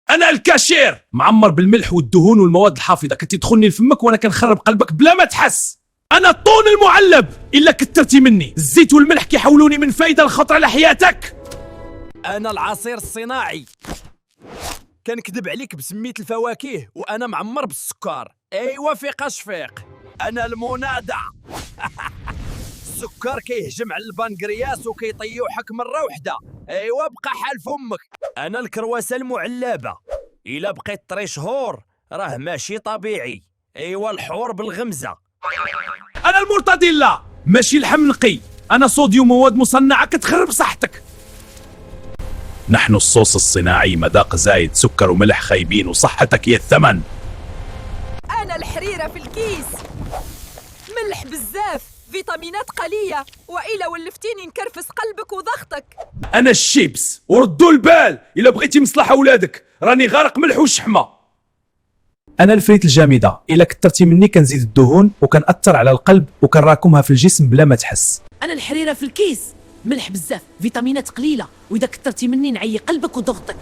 انا الكاشير معمر بالملح والدهون والمواد الحافظه، كنت تدخلني لفمك وانا كنخرب قلبك بلا ما تحس. انا الطون المعلب، الا كترتي مني الزيت والملح كيحولوني من فايده لخطر على حياتك. انا العصير الصناعي، كنكذب عليك بسمية الفواكه وانا معمر بالسكر. ايوا فيقاش فيق. انا المنادع السكر كيهجم على البنكرياس وكيطيوحك مره وحده. ايوا بقى حال فمك. انا الكرواسه المعلبه، الا بقيت 3 شهور راه ماشي طبيعي. ايوا الحور بالغمزه. انا المرتديلا، ماشي لحم نقي، انا صوديوم مواد مصنعه كتخرب صحتك. نحن الصوص الصناعي، مذاق زايد، سكر وملح خايبين وصحتك هي الثمن. أنا الحريرة في الكيس، ملح بزاف، فيتامينات قليلة، وإلا ولفتيني نكرفس قلبك وضغطك. انا الشيبس، وردوا البال الا بغيتي مصلحه ولادك، راني غارق ملح وشحمه. انا الفريت الجامده، الا كترتي مني كنزيد الدهون وكنأثر على القلب وكنراكمها في الجسم بلا ما تحس. انا الحريره في الكيس، ملح بزاف، فيتامينات قليله، واذا كثرتي مني نعي قلبك وضغطك.